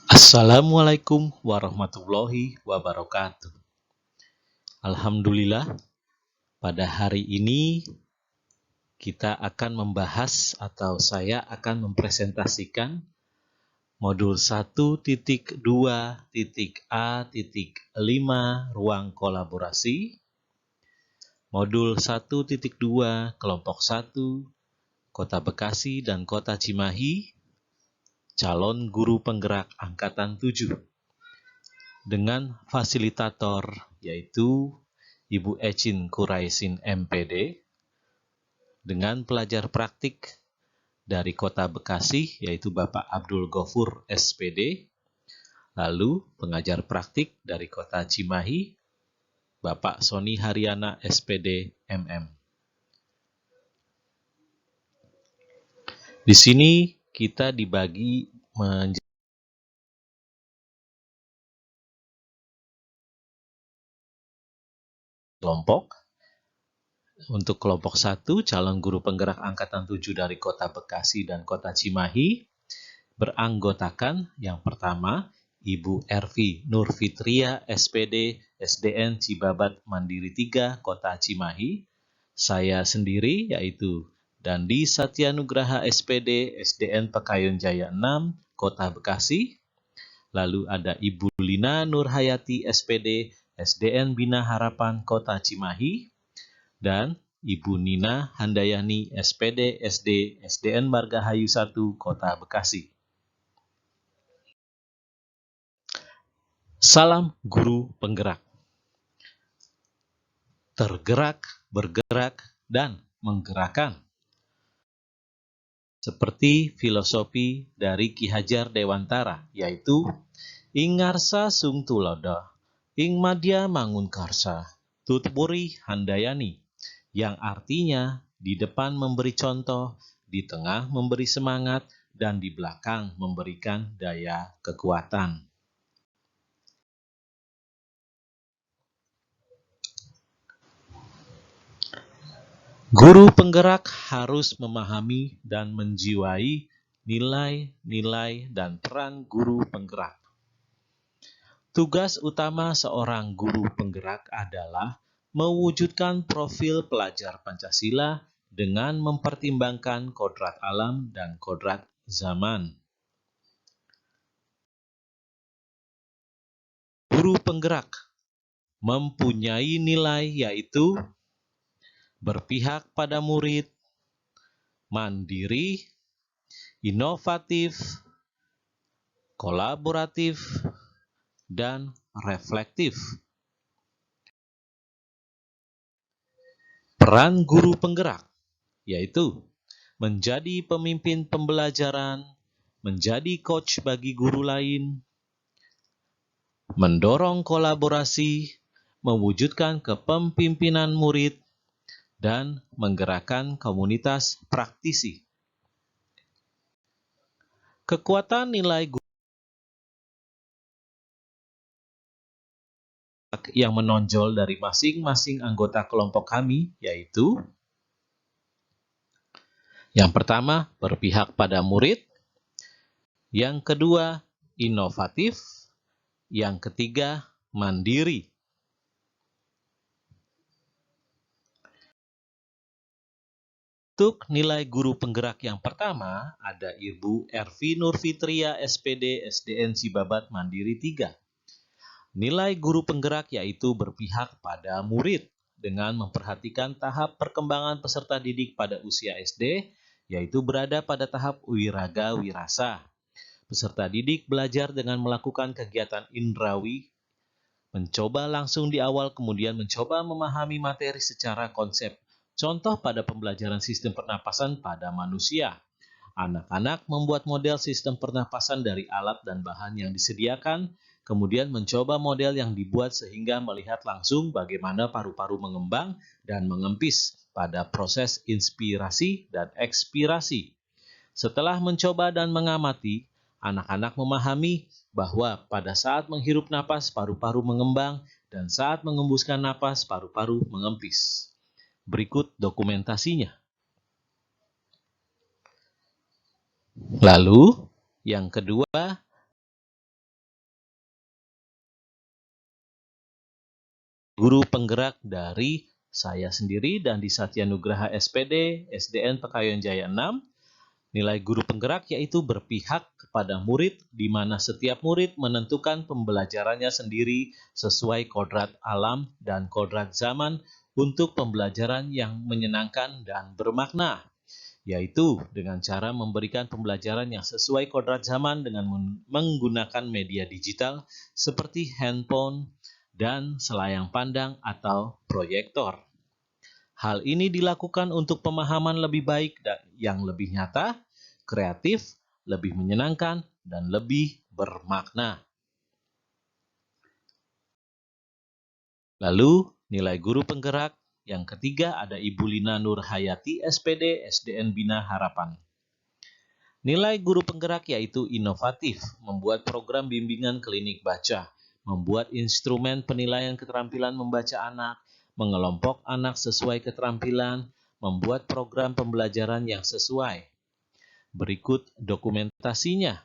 Assalamualaikum warahmatullahi wabarakatuh. Alhamdulillah, pada hari ini kita akan membahas atau saya akan mempresentasikan modul 1.2.A.5 ruang kolaborasi, modul 1.2 kelompok 1 Kota Bekasi dan Kota Cimahi, calon guru penggerak angkatan 7. Dengan fasilitator yaitu Ibu Ecin Kuraisin MPD, dengan pelajar praktik dari Kota Bekasi yaitu Bapak Abdul Ghafur SPD, lalu pengajar praktik dari Kota Cimahi Bapak Sony Haryana SPD MM. Di sini kita dibagi menjadi kelompok. Untuk kelompok 1, calon guru penggerak angkatan 7 dari Kota Bekasi dan Kota Cimahi, beranggotakan yang pertama, Ibu Ervi Nurfitria SPD SDN Cibabat Mandiri 3 Kota Cimahi, saya sendiri yaitu Dandi Satyanugraha SPD SDN Pekayun Jaya 6 Kota Bekasi, lalu ada Ibu Lina Nurhayati SPD SDN Bina Harapan Kota Cimahi, dan Ibu Nina Handayani SPD SD SDN Margahayu 1 Kota Bekasi. Salam guru penggerak. Tergerak, bergerak, dan menggerakkan. Seperti filosofi dari Ki Hajar Dewantara, yaitu ing ngarsa sung tulodo, ing madya mangun karsa, tutpuri handayani, yang artinya di depan memberi contoh, di tengah memberi semangat, dan di belakang memberikan daya kekuatan. Guru penggerak harus memahami dan menjiwai nilai-nilai dan peran guru penggerak. Tugas utama seorang guru penggerak adalah mewujudkan profil pelajar Pancasila dengan mempertimbangkan kodrat alam dan kodrat zaman. Guru penggerak mempunyai nilai yaitu berpihak pada murid, mandiri, inovatif, kolaboratif, dan reflektif. Peran guru penggerak yaitu menjadi pemimpin pembelajaran, menjadi coach bagi guru lain, mendorong kolaborasi, mewujudkan kepemimpinan murid, dan menggerakkan komunitas praktisi. Kekuatan nilai guru yang menonjol dari masing-masing anggota kelompok kami yaitu yang pertama, berpihak pada murid, yang kedua, inovatif, yang ketiga, mandiri. Untuk nilai guru penggerak yang pertama, ada Ibu Ervi Nurfitria SPD SDN Cibabat Mandiri 3. Nilai guru penggerak yaitu berpihak pada murid dengan memperhatikan tahap perkembangan peserta didik pada usia SD, yaitu berada pada tahap wiraga wirasa. Peserta didik belajar dengan melakukan kegiatan indrawi, mencoba langsung di awal, kemudian mencoba memahami materi secara konsep. Contoh pada pembelajaran sistem pernapasan pada manusia. Anak-anak membuat model sistem pernapasan dari alat dan bahan yang disediakan, kemudian mencoba model yang dibuat sehingga melihat langsung bagaimana paru-paru mengembang dan mengempis pada proses inspirasi dan ekspirasi. Setelah mencoba dan mengamati, anak-anak memahami bahwa pada saat menghirup napas, paru-paru mengembang, dan saat mengembuskan napas, paru-paru mengempis. Berikut dokumentasinya. Lalu, yang kedua, guru penggerak dari saya sendiri dan di Satya Nugraha SPD, SDN Pekayon Jaya 6. Nilai guru penggerak yaitu berpihak kepada murid, di mana setiap murid menentukan pembelajarannya sendiri sesuai kodrat alam dan kodrat zaman untuk pembelajaran yang menyenangkan dan bermakna, yaitu dengan cara memberikan pembelajaran yang sesuai kodrat zaman dengan menggunakan media digital seperti handphone dan selayang pandang atau proyektor. Hal ini dilakukan untuk pemahaman lebih baik dan yang lebih nyata, kreatif, lebih menyenangkan, dan lebih bermakna. Lalu, nilai guru penggerak yang ketiga ada Ibu Lina Nurhayati, SPD, SDN Bina Harapan. Nilai guru penggerak yaitu inovatif, membuat program bimbingan klinik baca, membuat instrumen penilaian keterampilan membaca anak, mengelompok anak sesuai keterampilan, membuat program pembelajaran yang sesuai. Berikut dokumentasinya.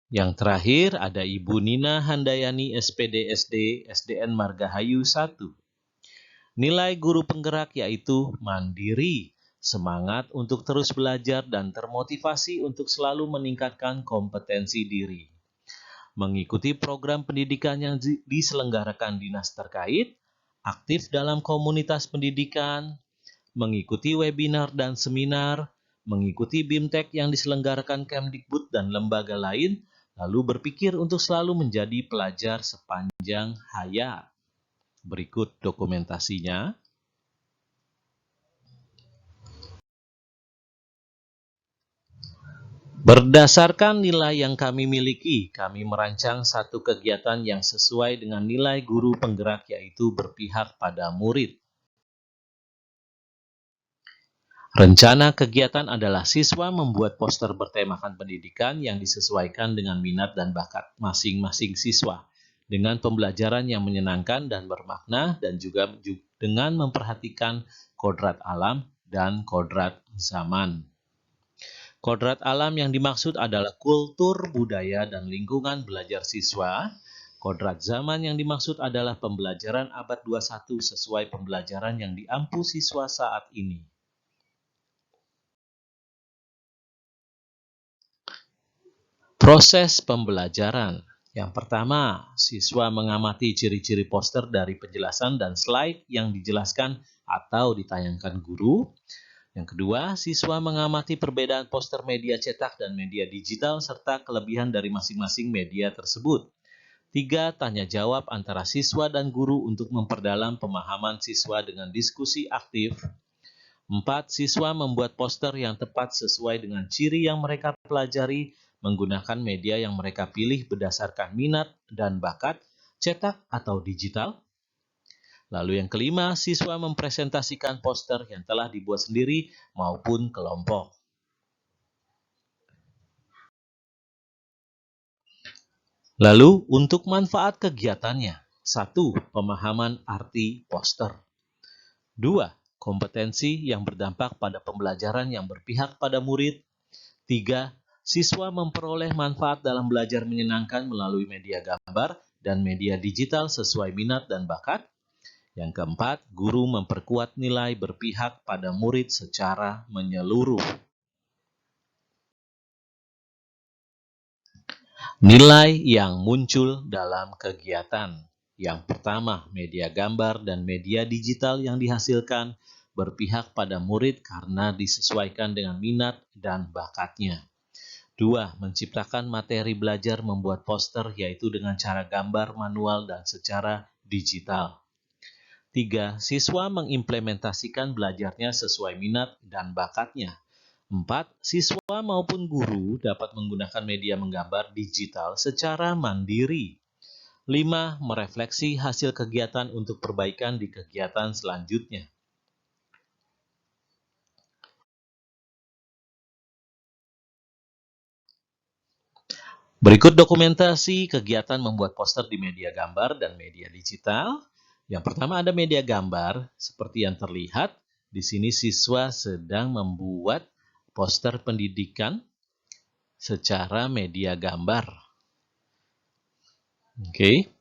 Yang terakhir ada Ibu Nina Handayani, SPD SD, SDN Margahayu 1. Nilai guru penggerak yaitu mandiri, semangat untuk terus belajar dan termotivasi untuk selalu meningkatkan kompetensi diri. Mengikuti program pendidikan yang diselenggarakan dinas terkait, aktif dalam komunitas pendidikan, mengikuti webinar dan seminar, mengikuti BIMTEK yang diselenggarakan Kemdikbud dan lembaga lain, lalu berpikir untuk selalu menjadi pelajar sepanjang hayat. Berikut dokumentasinya. Berdasarkan nilai yang kami miliki, kami merancang satu kegiatan yang sesuai dengan nilai guru penggerak, yaitu berpihak pada murid. Rencana kegiatan adalah siswa membuat poster bertemakan pendidikan yang disesuaikan dengan minat dan bakat masing-masing siswa, dengan pembelajaran yang menyenangkan dan bermakna, dan juga dengan memperhatikan kodrat alam dan kodrat zaman. Kodrat alam yang dimaksud adalah kultur, budaya, dan lingkungan belajar siswa. Kodrat zaman yang dimaksud adalah pembelajaran abad 21 sesuai pembelajaran yang diampu siswa saat ini. Proses pembelajaran. Yang pertama, siswa mengamati ciri-ciri poster dari penjelasan dan slide yang dijelaskan atau ditayangkan guru. Yang kedua, siswa mengamati perbedaan poster media cetak dan media digital serta kelebihan dari masing-masing media tersebut. 3. Tanya jawab antara siswa dan guru untuk memperdalam pemahaman siswa dengan diskusi aktif. 4. Siswa membuat poster yang tepat sesuai dengan ciri yang mereka pelajari menggunakan media yang mereka pilih berdasarkan minat dan bakat, cetak atau digital. Lalu yang kelima, siswa mempresentasikan poster yang telah dibuat sendiri maupun kelompok. Lalu untuk manfaat kegiatannya. 1. Pemahaman arti poster. 2. Kompetensi yang berdampak pada pembelajaran yang berpihak pada murid. 3. Siswa memperoleh manfaat dalam belajar menyenangkan melalui media gambar dan media digital sesuai minat dan bakat. Yang keempat, guru memperkuat nilai berpihak pada murid secara menyeluruh. Nilai yang muncul dalam kegiatan. Yang pertama, media gambar dan media digital yang dihasilkan berpihak pada murid karena disesuaikan dengan minat dan bakatnya. 2. Menciptakan materi belajar membuat poster yaitu dengan cara gambar manual dan secara digital. 3. Siswa mengimplementasikan belajarnya sesuai minat dan bakatnya. 4. Siswa maupun guru dapat menggunakan media menggambar digital secara mandiri. 5. Merefleksi hasil kegiatan untuk perbaikan di kegiatan selanjutnya. Berikut dokumentasi kegiatan membuat poster di media gambar dan media digital. Yang pertama ada media gambar, seperti yang terlihat. Di sini siswa sedang membuat poster pendidikan secara media gambar. Oke.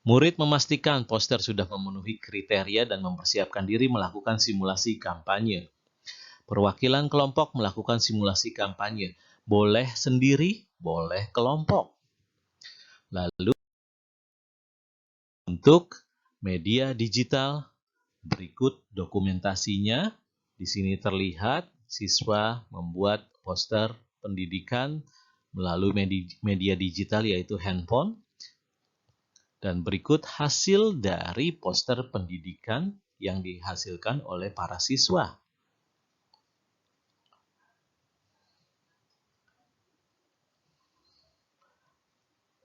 Murid memastikan poster sudah memenuhi kriteria dan mempersiapkan diri melakukan simulasi kampanye. Perwakilan kelompok melakukan simulasi kampanye. Boleh sendiri, boleh kelompok. Lalu untuk media digital, berikut dokumentasinya. Di sini terlihat siswa membuat poster pendidikan melalui media digital yaitu handphone. Dan berikut hasil dari poster pendidikan yang dihasilkan oleh para siswa.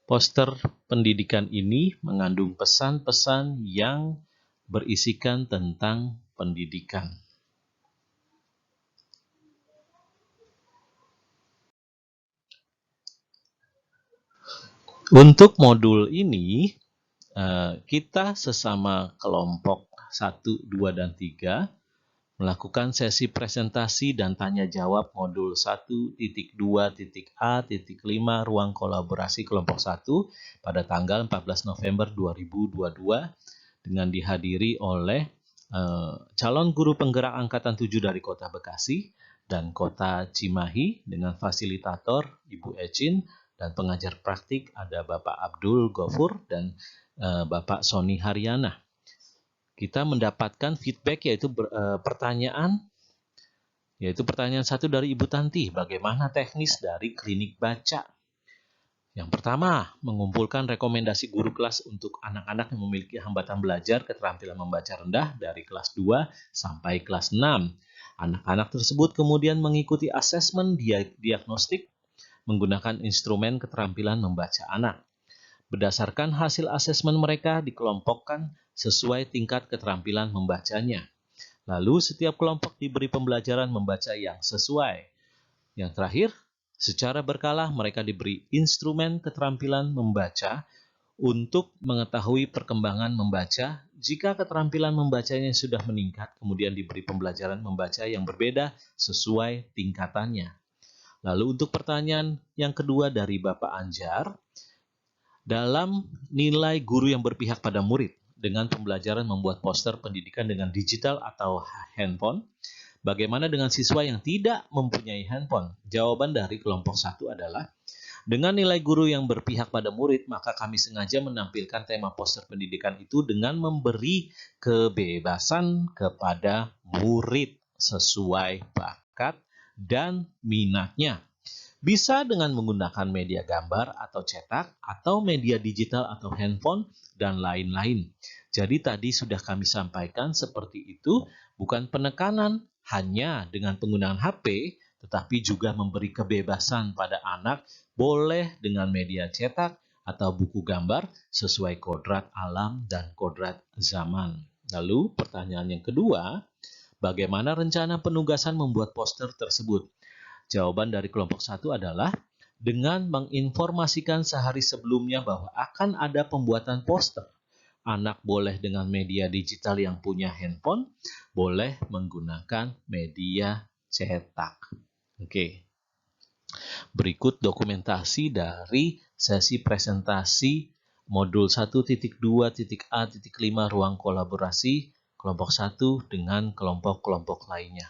Poster pendidikan ini mengandung pesan-pesan yang berisikan tentang pendidikan. Untuk modul ini, kita sesama kelompok 1, 2, dan 3 melakukan sesi presentasi dan tanya jawab modul 1.2.A.5 ruang kolaborasi kelompok 1 pada tanggal 14 November 2022 dengan dihadiri oleh calon guru penggerak angkatan 7 dari Kota Bekasi dan Kota Cimahi dengan fasilitator Ibu Ecin dan pengajar praktik ada Bapak Abdul Gofur dan Bapak Sony Haryana. Kita mendapatkan feedback yaitu pertanyaan satu dari Ibu Tanti, bagaimana teknis dari klinik baca? Yang pertama, mengumpulkan rekomendasi guru kelas untuk anak-anak yang memiliki hambatan belajar keterampilan membaca rendah dari kelas 2 sampai kelas 6. Anak-anak tersebut kemudian mengikuti asesmen diagnostik menggunakan instrumen keterampilan membaca anak. Berdasarkan hasil asesmen mereka dikelompokkan sesuai tingkat keterampilan membacanya. Lalu setiap kelompok diberi pembelajaran membaca yang sesuai. Yang terakhir, secara berkala mereka diberi instrumen keterampilan membaca untuk mengetahui perkembangan membaca. Jika keterampilan membacanya sudah meningkat, kemudian diberi pembelajaran membaca yang berbeda sesuai tingkatannya. Lalu untuk pertanyaan yang kedua dari Bapak Anjar, dalam nilai guru yang berpihak pada murid dengan pembelajaran membuat poster pendidikan dengan digital atau handphone, bagaimana dengan siswa yang tidak mempunyai handphone? Jawaban dari kelompok 1 adalah, dengan nilai guru yang berpihak pada murid, maka kami sengaja menampilkan tema poster pendidikan itu dengan memberi kebebasan kepada murid sesuai bakat dan minatnya. Bisa dengan menggunakan media gambar atau cetak, atau media digital atau handphone, dan lain-lain. Jadi tadi sudah kami sampaikan seperti itu, bukan penekanan hanya dengan penggunaan HP, tetapi juga memberi kebebasan pada anak, boleh dengan media cetak atau buku gambar sesuai kodrat alam dan kodrat zaman. Lalu pertanyaan yang kedua, bagaimana rencana penugasan membuat poster tersebut? Jawaban dari kelompok 1 adalah dengan menginformasikan sehari sebelumnya bahwa akan ada pembuatan poster. Anak boleh dengan media digital yang punya handphone, boleh menggunakan media cetak. Oke. Berikut dokumentasi dari sesi presentasi modul 1.2.A.5 ruang kolaborasi kelompok 1 dengan kelompok-kelompok lainnya.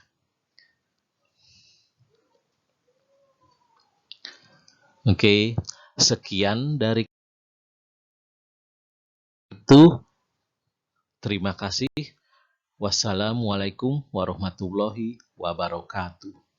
Oke, sekian dari itu. Terima kasih. Wassalamualaikum warahmatullahi wabarakatuh.